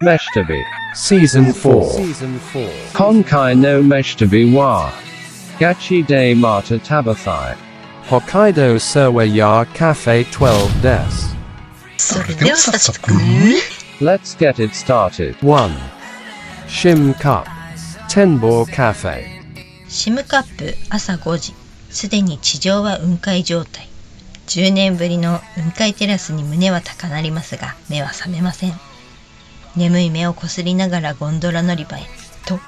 Meshtabi Season 4. Konkai no Meshtabi wa Gachi de Mata Tabathai Hokkaido Surway Cafe 12 des. それでは早速、Let's get it started. 1. Shim Cup Tenbo Cafe. シムカップ朝5時、すでに地上は雲海状態。10年ぶりの雲海テラスに胸は高鳴りますが、目は覚めません。眠い目をこすりながらゴンドラ乗り場へと、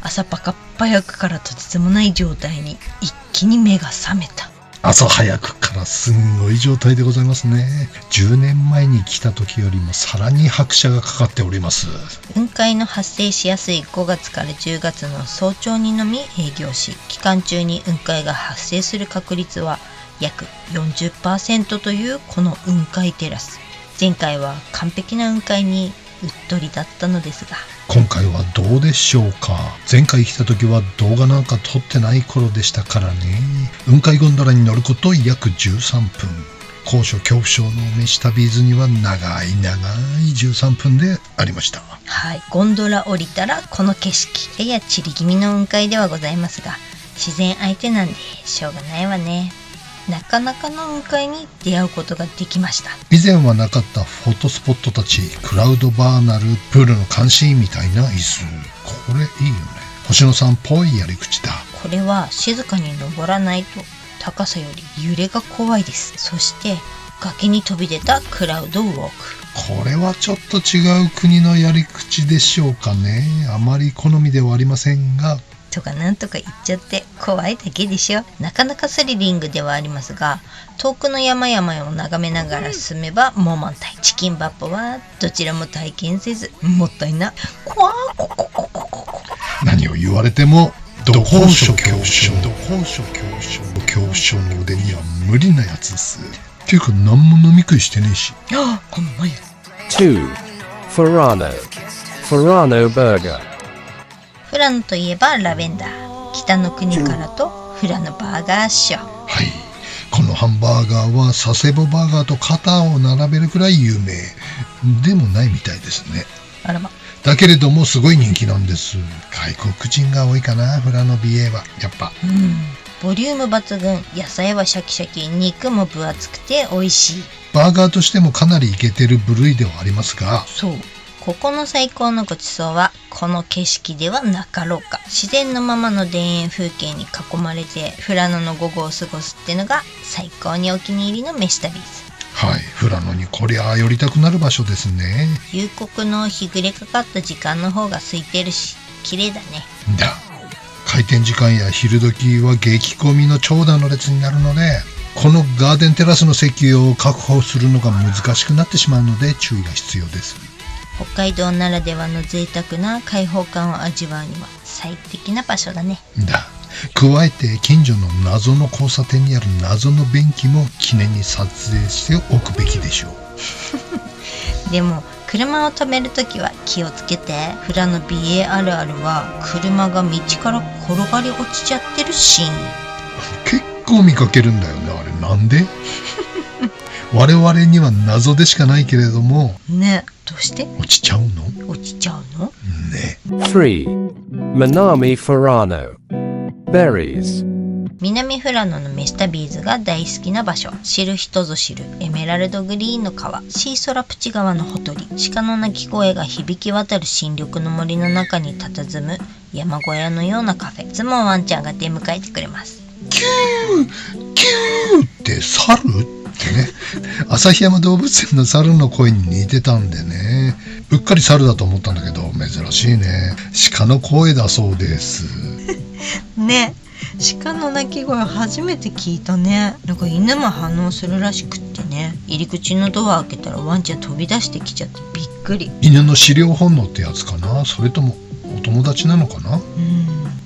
朝パカッ早くからとてつもない状態に一気に目が覚めた。朝早くからすんごい状態でございますね。10年前に来た時よりもさらに拍車がかかっております。雲海の発生しやすい5月から10月の早朝にのみ営業し、期間中に雲海が発生する確率は約 40% というこの雲海テラス。前回は完璧な雲海にうっとりだったのですが、今回はどうでしょうか。前回来た時は動画なんか撮ってない頃でしたからね。雲海ゴンドラに乗ること約13分。高所恐怖症のメシタビーズには長い13分でありました。はい、ゴンドラ降りたらこの景色。やや散り気味の雲海ではございますが、自然相手なんでしょうがないわね。なかなかの雲海に出会うことができました。以前はなかったフォトスポットたち、クラウドバーナルプールの監視員みたいな椅子。これいいよね。星野さんっぽいやり口だ。これは静かに登らないと高さより揺れが怖いです。そして崖に飛び出たクラウドウォーク。これはちょっと違う国のやり口でしょうかね。あまり好みではありませんが、とかなんとか言っちゃって怖いだけでしょ。なかなかスリリングではありますが、遠くの山々を眺めながら進めばもう満タイ。チキンバッポはどちらも体験せず、もったいな。怖ーここここここ。何を言われてもど高所恐怖症恐怖症の腕には無理なやつです。っていうか何も飲み食いしてねえし。あ、この前。 2. Furano Burger. フラノといえばラベンダー。北の国からとフラノバーガーっしょ。はい、このハンバーガーは佐世保バーガーと肩を並べるくらい有名でもないみたいですね。あらま。だけれどもすごい人気なんです。外国人が多いかな、フラノ BA はやっぱ。ボリューム抜群。野菜はシャキシャキ、肉も分厚くて美味しい。バーガーとしてもかなりイケてる部類ではありますが、そう、ここの最高のごちそうはこの景色ではなかろうか。自然のままの田園風景に囲まれてフラノの午後を過ごすってのが最高にお気に入りの飯旅です。はい、フラノにこりゃ寄りたくなる場所ですね。夕刻の日暮れかかった時間の方が空いてるし綺麗だね。だ、開店時間や昼時は激混みの長蛇の列になるので、このガーデンテラスの席を確保するのが難しくなってしまうので注意が必要です。北海道ならではの贅沢な開放感を味わうには最適な場所だね。だ、加えて近所の謎の交差点にある謎の便器も記念に撮影しておくべきでしょう。でも車を止めるときは気をつけて。フラノ BA あるあるは車が道から転がり落ちちゃってるシーン。結構見かけるんだよね、あれ。なんで我々には謎でしかないけれどもね、どうして落ちちゃうの落ちちゃうのね。 3. Minami Furano Berries. 南富良野のメスタビーズが大好きな場所。知る人ぞ知るエメラルドグリーンの川、シーソラプチ川のほとり、鹿の鳴き声が響き渡る新緑の森の中に佇む山小屋のようなカフェ。いつもワンちゃんが出迎えてくれます。キューキューって猿ってね、旭山動物園の猿の声に似てたんでね、うっかり猿だと思ったんだけど珍しいね。鹿の声だそうですね、鹿の鳴き声初めて聞いたね。なんか犬も反応するらしくってね、入り口のドア開けたらワンちゃん飛び出してきちゃってびっくり。犬の狩猟本能ってやつかな、それともお友達なのかな。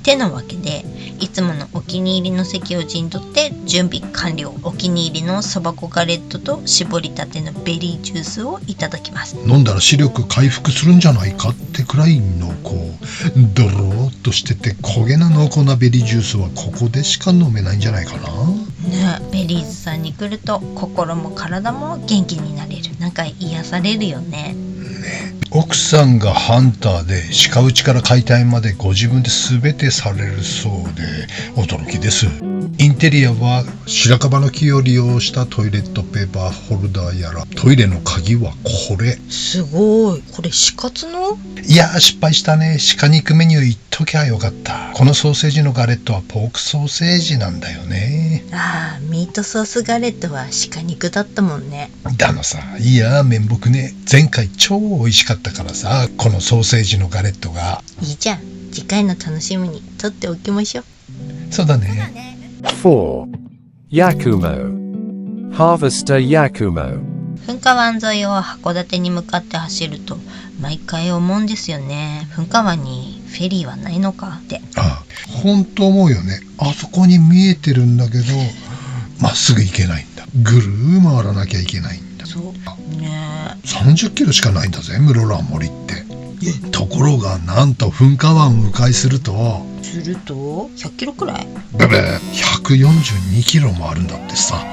てなわけで、いつものお気に入りの席を陣取って準備完了。お気に入りのそば粉ガレットと絞りたてのベリージュースをいただきます。飲んだら視力回復するんじゃないかってくらい濃厚、ドローっとしてて焦げな濃厚なベリージュースはここでしか飲めないんじゃないかな。ね、ベリーズさんに来ると心も体も元気になれる。なんか癒されるよね。ね、奥さんがハンターで鹿打ちから解体までご自分で全てされるそうで驚きです。インテリアは白樺の木を利用したトイレットペーパーホルダーやら、トイレの鍵はこれ。すごい。これ死活の？いやー失敗したね。鹿肉メニュー言っときゃよかった。このソーセージのガレットはポークソーセージなんだよね。ああ、ミートソースガレットは鹿肉だったもんね。だのさ、いやー面目ね。前回超美味しかったからさ、このソーセージのガレットが。いいじゃん。次回の楽しみにとっておきましょう。そうだね。4. Yakumo. Harvester Yakumo. 噴火湾沿いを函館に向かって走ると毎回思うんですよね。噴火湾にフェリーはないのかって。ああ、本当思うよね。あそこに見えてるんだけどまっすぐ行けないんだ。ぐるー回らなきゃいけないんだ。そうね。30キロしかないんだぜ、室蘭森って。ところがなんと噴火湾を迂回すると100キロくらい142キロもあるんだってさ。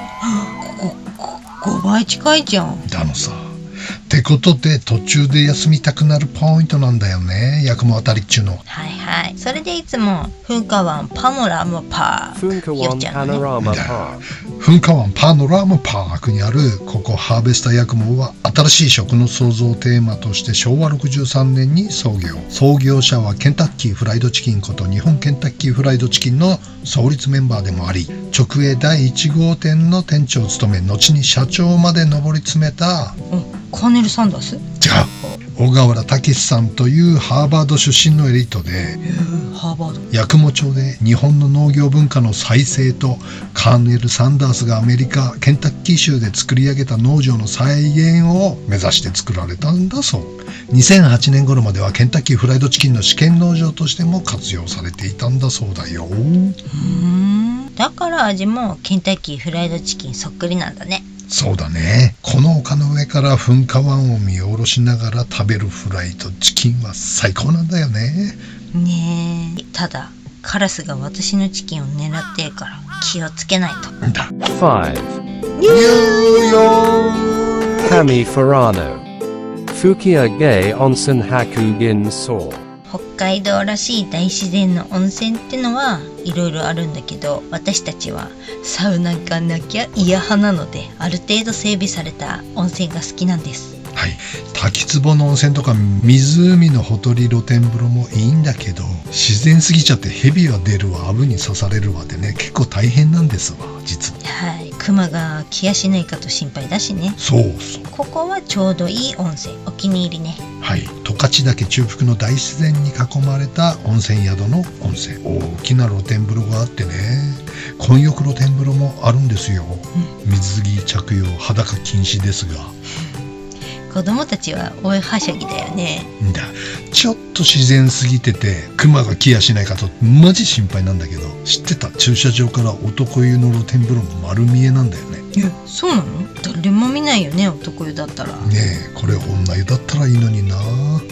5倍近いじゃん。だのさ。ってことで途中で休みたくなるポイントなんだよね、八雲あたりっちゅうの。はいはい。それでいつも噴火湾パノラマパークよっちゃんのね。噴火湾パノラマパークにあるここハーベスター八雲は新しい食の創造をテーマとして昭和63年に創業。創業者はケンタッキーフライドチキンこと日本ケンタッキーフライドチキンの創立メンバーでもあり、直営第1号店の店長を務め、後に社長まで上り詰めたカーネル・サンダース？違う、小河原武さんというハーバード出身のエリートで、ハーバード。八雲町で日本の農業文化の再生とカーネル・サンダースがアメリカケンタッキー州で作り上げた農場の再現を目指して作られたんだそう。2008年頃まではケンタッキーフライドチキンの試験農場としても活用されていたんだそうだよ。だから味もケンタッキーフライドチキンそっくりなんだね。そうだね。この丘の上から噴火湾を見下ろしながら食べるフライドチキンは最高なんだよね。ねえ、ただカラスが私のチキンを狙ってるから気をつけないと。だ。5. ニューヨーク Kami Furano. Fukia Gay Onsen Hakugin Saw. 北海道らしい大自然の温泉ってのはいろいろあるんだけど、私たちはサウナがなきゃ嫌派なので、ある程度整備された温泉が好きなんです。はい、滝壺の温泉とか湖のほとり露天風呂もいいんだけど、自然すぎちゃって蛇は出るわ、アブに刺されるわでね、結構大変なんですわ、実は。はい、クマが来やしないかと心配だしね。そうそう。ここはちょうどいい温泉、お気に入りね。はい、十勝岳中腹の大自然に囲まれた温泉宿の温泉。大きな露天風呂があってね、混浴露天風呂もあるんですよ。水着着用、裸禁止ですが。子供たちは大はしゃぎだよね。だ、ちょっと自然すぎててクマが来やしないかとマジ心配なんだけど、知ってた？駐車場から男湯の露天風呂丸見えなんだよね。そうなの？誰も見ないよね、男湯だったら。ねえ、これ女湯だったらいいのにな。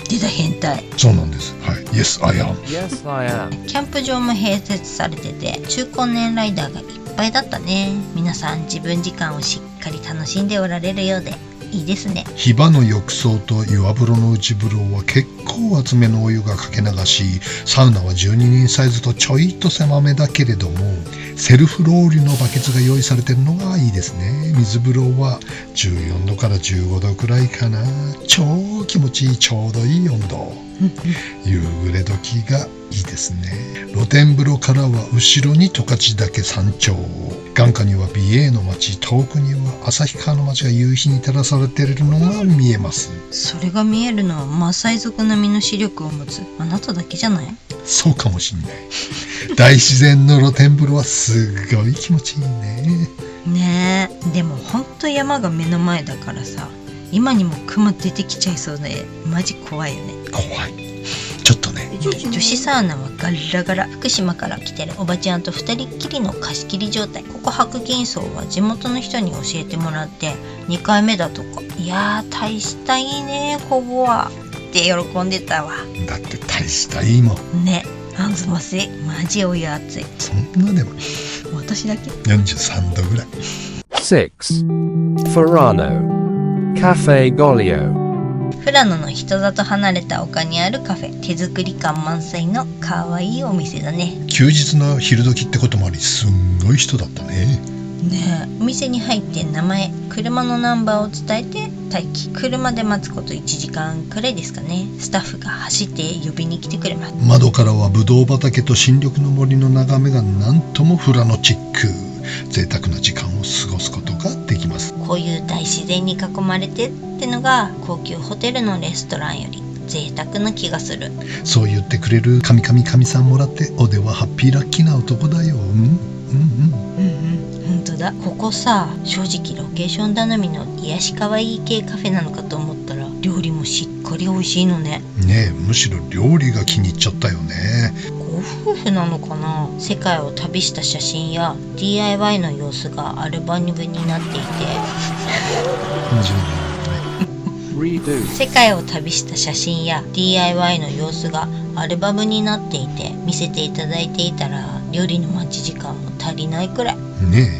出た変態。そうなんです。はい、Yes I am。 Yes, I am. キャンプ場も併設されてて、中高年ライダーがいっぱいだったね。皆さん自分時間をしっかり楽しんでおられるようでいいですね。ヒバの浴槽と岩風呂の内風呂は結構厚めのお湯がかけ流し、サウナは12人サイズとちょいと狭めだけれども、セルフロウリュのバケツが用意されてるのがいいですね。水風呂は14度から15度くらいかな。超気持ちいい、ちょうどいい温度。夕暮れ時がいいですね。露天風呂からは後ろに十勝岳山頂、眼下には美瑛の町、遠くには旭川の町が夕日に照らされているのが見えます。それが見えるのはマサイ族並みの視力を持つあなただけじゃない？そうかもしんない。大自然の露天風呂はすごい気持ちいいね。ねえ、でもほんと山が目の前だからさ、今にもクマ出てきちゃいそうでマジ怖いよね。怖い。ちょっとね。女子サウナはガラガラ。福島から来てるおばちゃんと二人っきりの貸し切り状態。ここ白銀荘は地元の人に教えてもらって2回目だとか。いやー大したいいねここはって喜んでたわ。だって大したいいもんね。あんずませマジお湯熱い。そんなでも私だけ43度ぐらい。6. Furano. Cafe Golio. 富良野の人里離れた丘にあるカフェ、手作り感満載のかわいいお店だね。休日の昼時ってこともあり、すんごい人だったね。ねえ、お店に入って名前、車のナンバーを伝えて待機。車で待つこと1時間くらいですかね。スタッフが走って呼びに来てくれます。窓からはブドウ畑と新緑の森の眺めがなんとも富良野チック。贅沢な時間を過ごすことができます。こういう大自然に囲まれてってのが高級ホテルのレストランより贅沢な気がする。そう言ってくれる神さんもらっておではハッピーラッキーな男だよ。本当だ。ここさ、正直ロケーション頼みの癒しかわいい系カフェなのかと思ったら料理もしっかり美味しいのね。ねえ、むしろ料理が気に入っちゃったよね。ご夫婦なのかな。世界を旅した写真や DIY の様子がアルバムになっていて世界を旅した写真や DIY の様子がアルバムになっていて見せていただいていたら料理の待ち時間も足りないくらいねえ、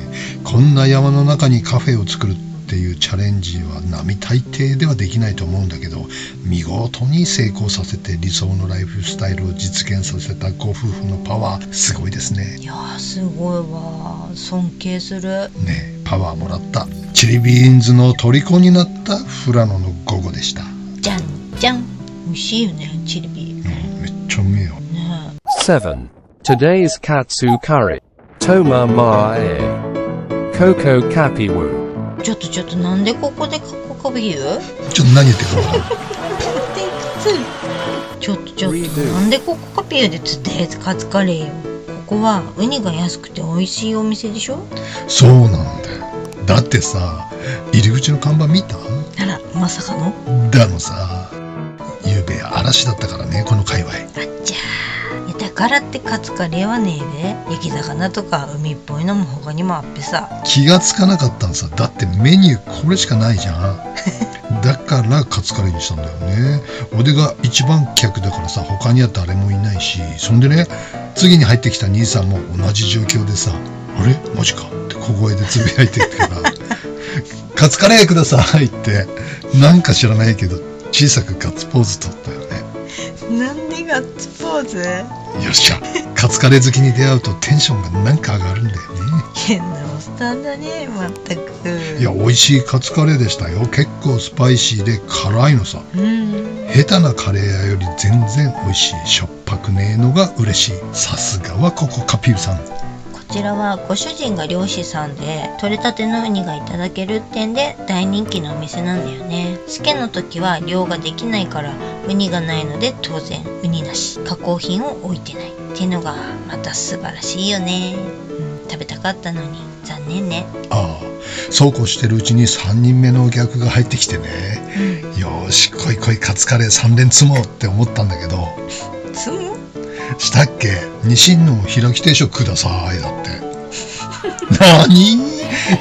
こんな山の中にカフェを作るっていうチャレンジは並大抵ではできないと思うんだけど、見事に成功させて理想のライフスタイルを実現させたご夫婦のパワー、すごいですね。いやー、すごいわ。尊敬する。ねえ、パワーもらった。チリビーンズの虜になった富良野の午後でした。じゃんじゃん。美味しいよね、チリビ。めっちゃうめえよ。ね7. Today's katsu curry. Toma mae. Coco kapiwu. ちょっとなんでここでカッコカビ言う？ちょっと何言ってるか分かんない。ちょっとなんでここカピューでつってカツカレーよ。ここはウニが安くて美味しいお店でしょ。そうなんだよ。だってさ、入り口の看板見た？あら、まさかの？だのさ、ゆうべ嵐だったからね、この界隈。あっちゃー。いやだからってカツカレーはねえべ。焼き魚とか海っぽいのも他にもあっぺさ。気がつかなかったんさ。だってメニューこれしかないじゃん。だからカツカレーにしたんだよね。俺が一番客だからさ、他には誰もいないし、そんでね、次に入ってきた兄さんも同じ状況でさ、あれマジかって小声でつぶやいてるからカツカレーくださいってなんか知らないけど小さくガッツポーズ取ったよね。なんでガッツポーズ？よっしゃ、カツカレー好きに出会うとテンションがなんか上がるんだよね。変なおっさんだね、まったく。いや、美味しいカツカレーでしたよ。結構スパイシーで辛いのさ。下手なカレー屋より全然美味しい。しょっぱくねえのが嬉しい。さすがはココカピューさん。こちらはご主人が漁師さんで取れたてのウニがいただけるってんで大人気のお店なんだよね。試験の時は漁ができないからウニがないので当然ウニなし、加工品を置いてないっていうのがまた素晴らしいよね。食べたかったのに残念ね。ああ、そうこうしてるうちに3人目のお客が入ってきてね、よーし来い来いカツカレー3連積もうって思ったんだけど、つむしたっけ？ニシンの開き定食くださいだって。何？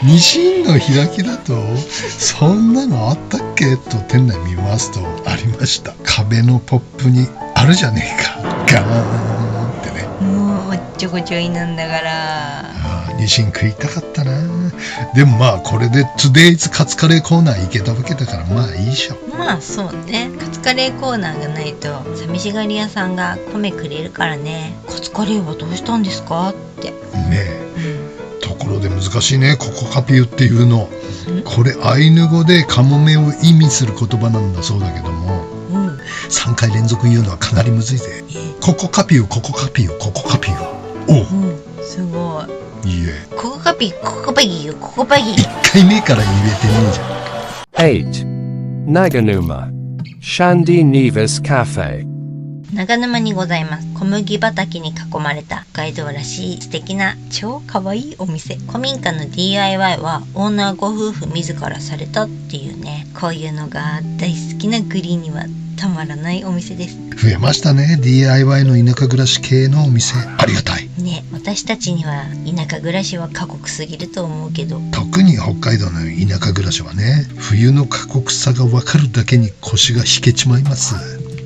ニシンの開きだとそんなのあったっけと店内見ますとありました。壁のポップにあるじゃねえか、ガーンってね。もうおっちょこちょいなんだから。ニシン食いたかったな。でもまあこれでトゥデイズカツカレーコーナー行けたわけだからまあいいでしょ。まあそうね、カツカレーコーナーがないと寂しがり屋さんが米くれるからね。カツカレーはどうしたんですかってねえ、ところで難しいね、ココカピュっていうの。これアイヌ語でカモメを意味する言葉なんだそうだけども、3回連続言うのはかなりむずいぜ。ココカピュココカピュココカピュ。おすごい。いいえ、ココカピココパギココパギ。1回目から言えてねえじゃん。8. Naganuma. Shandy Nevis Cafe. 長沼にございます。小麦畑に囲まれた北海道らしい素敵な超かわいいお店。古民家の DIY はオーナーご夫婦自らされたっていうね。こういうのが大好きなグリーンにはたまらないお店です。増えましたね、 DIY の田舎暮らし系のお店。ありがたいね。私たちには田舎暮らしは過酷すぎると思うけど、特に北海道の田舎暮らしはね、冬の過酷さが分かるだけに腰が引けちまいます。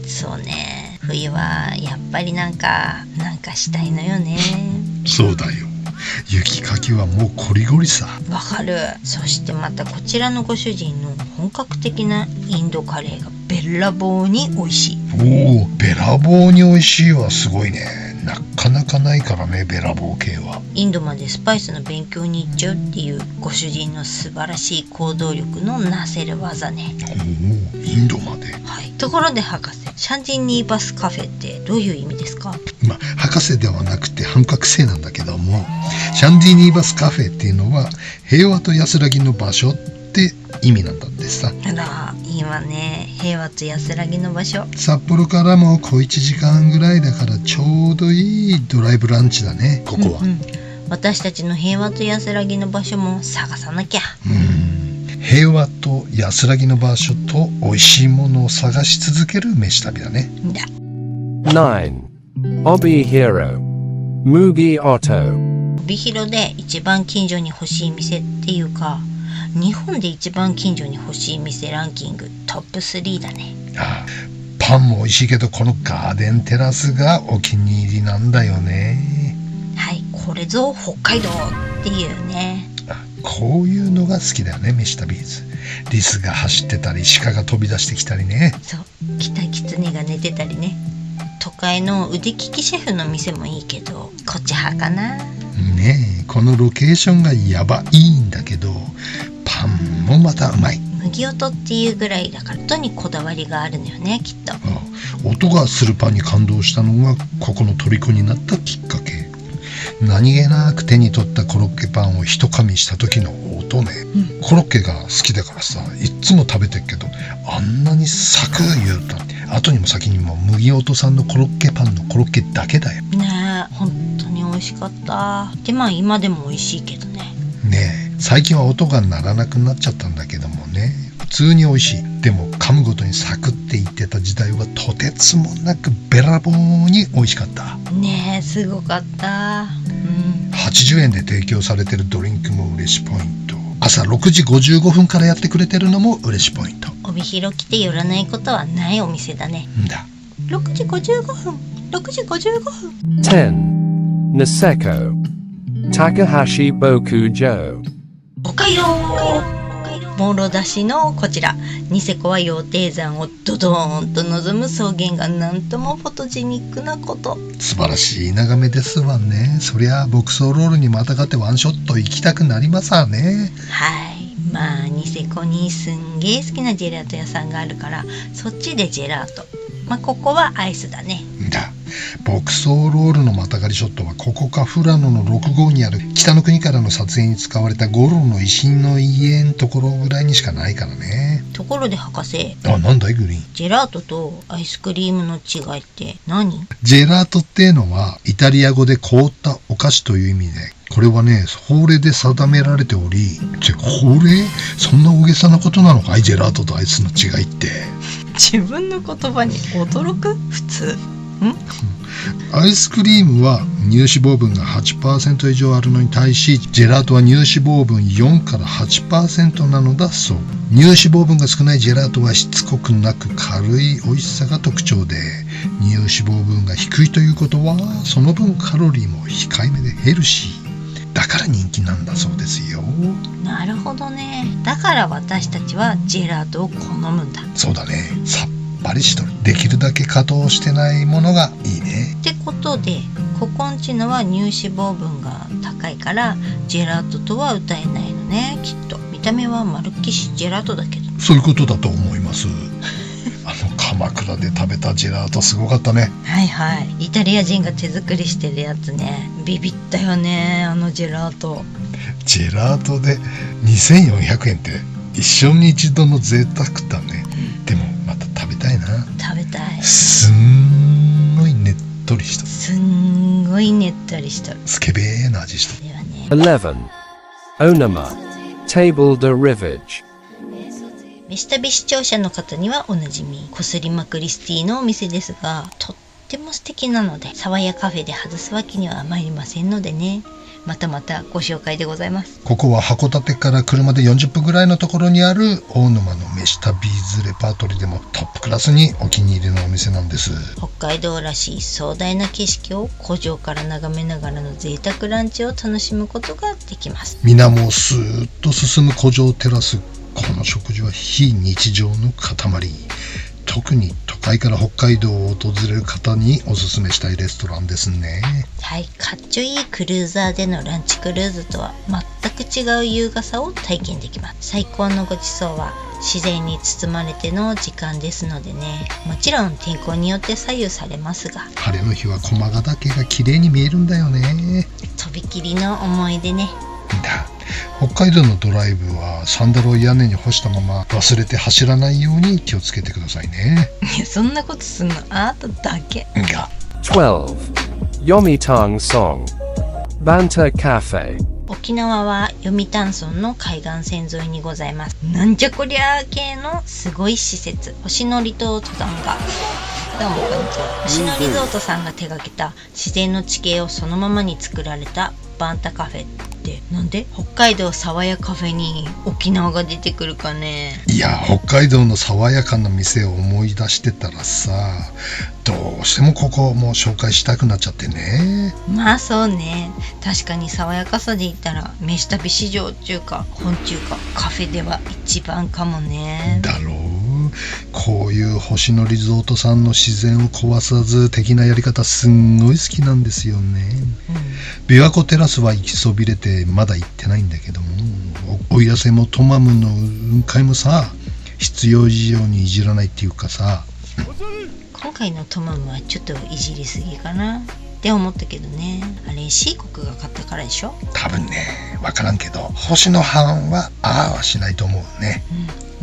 そうね、冬はやっぱりなんかしたいのよね。そうだよ。雪かきはもうコリゴリさ。わかる。そしてまたこちらのご主人の本格的なインドカレーがべらぼうに美味しい。おお、べらぼうに美味しいはすごいね。なかなかないからね、べらぼう系は。インドまでスパイスの勉強に行っちゃうっていうご主人の素晴らしい行動力のなせる技ね。おお、インドまで。はい。ところで博士、シャンディニーバスカフェってどういう意味ですか？博士ではなくて半角生なんだけども、シャンディニーバスカフェっていうのは平和と安らぎの場所って意味なんだってさ。あら、いいわね。平和と安らぎの場所。札幌からも小1時間ぐらいだからちょうどいいドライブランチだね、ここは。私たちの平和と安らぎの場所も探さなきゃ。平和と安らぎの場所と美味しいものを探し続ける飯旅だね。9. Obihiro Mugi Otto。 帯広で一番近所に欲しい店っていうか、日本で一番近所に欲しい店ランキングトップ3だね。パンも美味しいけど、このガーデンテラスがお気に入りなんだよね。はい、これぞ北海道っていうね。こういうのが好きだよね、飯旅ーズ。リスが走ってたり、鹿が飛び出してきたりね。そう、北キツネが寝てたりね。都会の腕利きシェフの店もいいけど、こっち派かな。ねえ、このロケーションがやばいいんだけど、パンもまたうまい。麦音っていうぐらいだから音にこだわりがあるのよね、きっと。音がするパンに感動したのがここの虜になったきっかけ。何気なく手に取ったコロッケパンを一噛みした時の音ね、コロッケが好きだからさ、いっつも食べてるけど、あんなにサクッ言うと後にも先にも麦音さんのコロッケパンのコロッケだけだよね。え、本当に美味しかった。で、今でも美味しいけどね。ねえ、最近は音が鳴らなくなっちゃったんだけどもね、普通に美味しい。でも噛むごとにサクって言ってた時代はとてつもなくべらぼうに美味しかったね。え、すごかった。80円で提供されてるドリンクも嬉しポイント。朝6時55分からやってくれてるのも嬉しポイント。帯広来て寄らないことはないお店だね。6時55分6時55分。 10. Niseko Takahashi Bokujo。 北海道もろ出しのこちらニセコは羊蹄山をドドーンと望む草原がなんともフォトジェニックなこと。素晴らしい眺めですわね。そりゃ牧草ロールにまたがってワンショット行きたくなりますわね。はい、ニセコにすんげー好きなジェラート屋さんがあるから、そっちでジェラート。ここはアイスだね。牧草ロールのまたがりショットはここか富良野の6号にある北の国からの撮影に使われたゴロの石の家のところぐらいにしかないからね。ところで博士、なんだいグリーン。ジェラートとアイスクリームの違いって何？ジェラートっていうのはイタリア語で凍ったお菓子という意味で、これはね法令で定められており、法令？そんな大げさなことなのかい？ジェラートとアイスの違いって。自分の言葉に驚く？普通。アイスクリームは乳脂肪分が 8% 以上あるのに対し、ジェラートは乳脂肪分4から 8% なのだそう。乳脂肪分が少ないジェラートはしつこくなく軽い美味しさが特徴で、乳脂肪分が低いということはその分カロリーも控えめでヘルシーだから人気なんだそうですよ。なるほどね。だから私たちはジェラートを好むんだ。そうだね。さっぱりしとる。できるだけ加糖してないものがいいね。ってことで、ここんちのは乳脂肪分が高いからジェラートとは歌えないのね、きっと。見た目はまるっきしジェラートだけど。そういうことだと思います。鎌倉で食べたジェラートすごかったね。はいはい、イタリア人が手作りしてるやつね。ビビったよね、あのジェラート。ジェラートで2400円って一生に一度の贅沢だね。でもまた食べたいな。食べたい。すんごいねっとりした。すんごいねっとりした。スケベーな味した。ではね。11. Onama Table de Rivage。飯旅視聴者の方にはおなじみ、こすりまくりスティのお店ですが、とっても素敵なので、爽やカフェで外すわけには参りませんのでね。またまたご紹介でございます。ここは函館から車で40分ぐらいのところにある大沼の飯旅ーズレパートリーでもトップクラスにお気に入りのお店なんです。北海道らしい壮大な景色を湖上から眺めながらの贅沢ランチを楽しむことができます。水面をスーッと進む湖上テラス。この食事は非日常の塊。特に都会から北海道を訪れる方におすすめしたいレストランですね。はい、かっちょいいクルーザーでのランチクルーズとは全く違う優雅さを体験できます。最高のごちそうは自然に包まれての時間ですのでね、もちろん天候によって左右されますが、晴れの日は駒ヶ岳が綺麗に見えるんだよね。とびきりの思い出ね。北海道のドライブはサンダルを屋根に干したまま忘れて走らないように気をつけてくださいね。いや、そんなことすんのあなただけ。が12. Yomitang Song Banta Cafe 沖縄は読谷村の海岸線沿いにございます。なんじゃこりゃー系のすごい施設、星野リゾートさんが、どうもこんにちは。星野リゾートさんが手掛けた自然の地形をそのままに作られたバンタカフェってなんで北海道爽やカフェに沖縄が出てくるかね。いや、北海道の爽やかな店を思い出してたらさ、どうしてもここも紹介したくなっちゃってね。まあそうね、確かに爽やかさで言ったら飯旅市場中華本中華カフェでは一番かもね。だろう。こういう星野リゾートさんの自然を壊さず的なやり方すんごい好きなんですよね。琵琶湖テラスは行きそびれてまだ行ってないんだけども、奥入瀬もトマムの雲海もさ、必要以上にいじらないっていうかさ、今回のトマムはちょっといじりすぎかなって思ったけどね。あれ C 国が買ったからでしょ。多分ね、わからんけど星野藩はああはしないと思うね。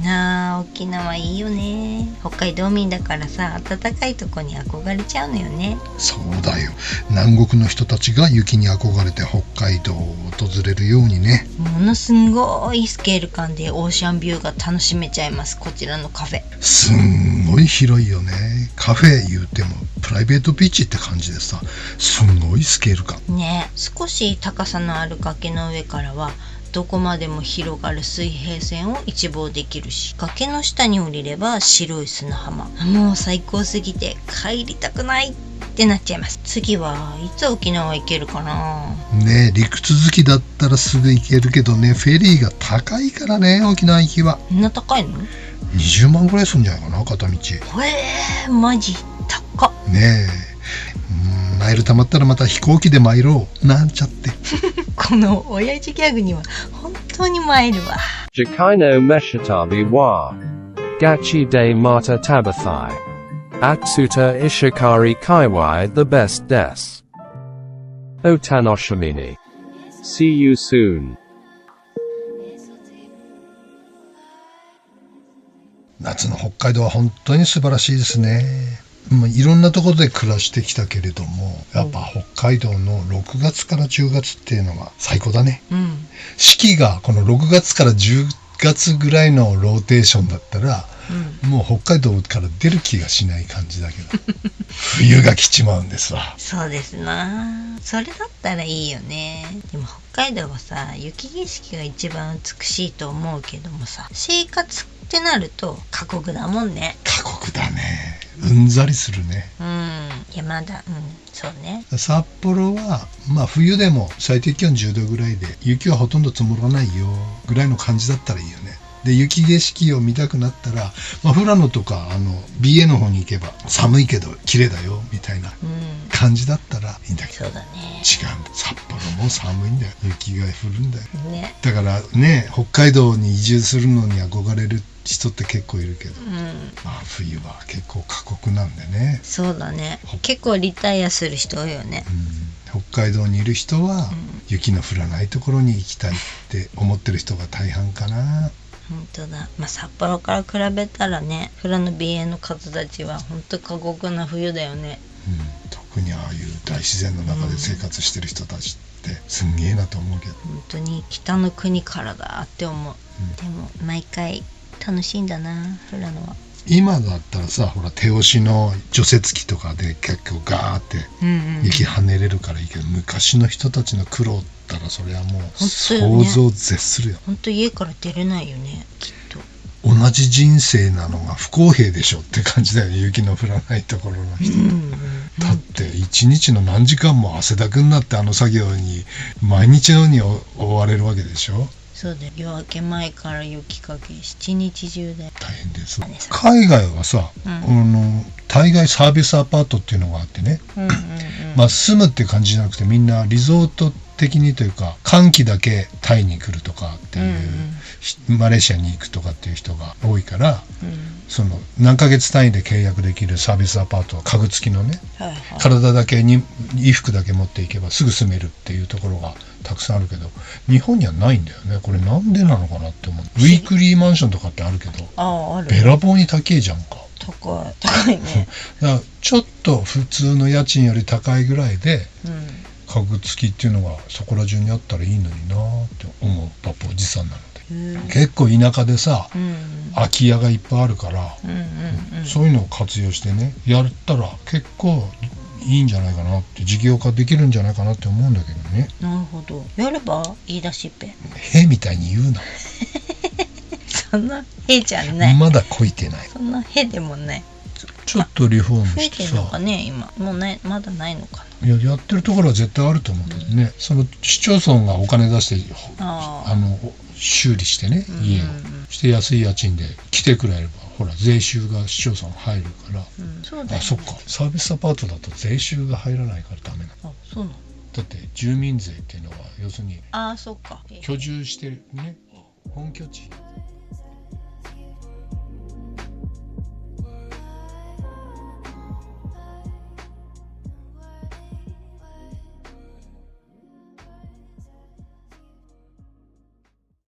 なあ、沖縄いいよね。北海道民だからさ、暖かいとこに憧れちゃうのよね。そうだよ、南国の人たちが雪に憧れて北海道を訪れるようにね。ものすんごいスケール感でオーシャンビューが楽しめちゃいます。こちらのカフェすんごい広いよね。カフェ言うてもプライベートビーチって感じでさ、すんごいスケール感ね。少し高さのある崖の上からはどこまでも広がる水平線を一望できるし、崖の下に降りれば白い砂浜。もう最高すぎて帰りたくないってなっちゃいます。次はいつ沖縄行けるかなね。陸続きだったらすぐ行けるけどね、フェリーが高いからね、沖縄行きは。そんな高いの20万ぐらいするんじゃないかな、片道。マジ高っねえ。マイル貯まったらまた飛行機で参ろうなんちゃってこの親父ギャグには本当に参るわ。 Jakaino Meshitabi wa Gachi de Mata Tabathai Atsuta Ishikari Kaiwai the best des Otanoshimini. See you soon. 夏の北海道は本当に素晴らしいですね。いろんなところで暮らしてきたけれども、やっぱ北海道の6月から10月っていうのが最高だね。四季がこの6月から10月ぐらいのローテーションだったら、もう北海道から出る気がしない感じだけど冬が来ちまうんですわ。そうですな。それだったらいいよね。でも北海道はさ、雪景色が一番美しいと思うけどもさ、生活ってなると過酷だもんね。過酷だね。うんざりするね。いやまだそうね。札幌は冬でも最低気温10度ぐらいで雪はほとんど積もらないよぐらいの感じだったらいいよね。で雪景色を見たくなったら、富良野とかBA の方に行けば寒いけど綺麗だよみたいな感じだったらいいんだけど、そうだね。違うんだ。札幌も寒いんだよ。雪が降るんだよ、ね。だからね、北海道に移住するのに憧れる人って結構いるけど、冬は結構過酷なんでね。そうだね。結構リタイアする人多いよね。北海道にいる人は、雪の降らないところに行きたいって思ってる人が大半かな。本当だ。札幌から比べたらね、富良野 BA の方たちは本当過酷な冬だよね。特にああいう大自然の中で生活してる人たちってすんげえなと思うけど、本当に北の国からだって思う。でも毎回楽しいんだな、富良野は。今だったらさ、ほら手押しの除雪機とかで結構ガーって雪跳ねれるからいいけど、昔の人たちの苦労ったらそれはもう想像を絶するよ。ほんと家から出れないよね、きっと。同じ人生なのが不公平でしょって感じだよね、雪の降らないところの人。だって一日の何時間も汗だくになってあの作業に毎日のように追われるわけでしょ。そうだよ、夜明け前から雪かけ一日中で大変です。海外はさ、大概サービスアパートっていうのがあってね、まあ住むっていう感じじゃなくて、みんなリゾート的にというか、寒気だけタイに来るとかっていう、マレーシアに行くとかっていう人が多いから、その何ヶ月単位で契約できるサービスアパートは家具付きのね、体だけに衣服だけ持っていけばすぐ住めるっていうところがたくさんあるけど、日本にはないんだよね。これなんでなのかなって思う。ウィークリーマンションとかってあるけど、あるべらぼうに高いじゃんか。高いね。だからちょっと普通の家賃より高いぐらいで、家具付きっていうのがそこら中にあったらいいのになって思うパパおじさんなので、結構田舎でさ、空き家がいっぱいあるから、そういうのを活用してね、やったら結構いいんじゃないかなって、事業化できるんじゃないかなって思うんだけどね。なるほど。やればいいだしっぺ。へみたいに言うな。そんなへじゃない。まだこいてない。そんなへでもない。ちょっとリフォーム増えしてさ。てんのかね今。もうない、まだないのかな。いや、やってるところは絶対あると思うけどね。その市町村がお金出して修理してね、家をして安い家賃で来てくれれば、ほら税収が市町村入るから、そうだよね。あ、そっか、サービスアパートだと税収が入らないからダメなの。あ、そうなの。だって住民税っていうのは要するにあ、そっか。居住してるね、本拠地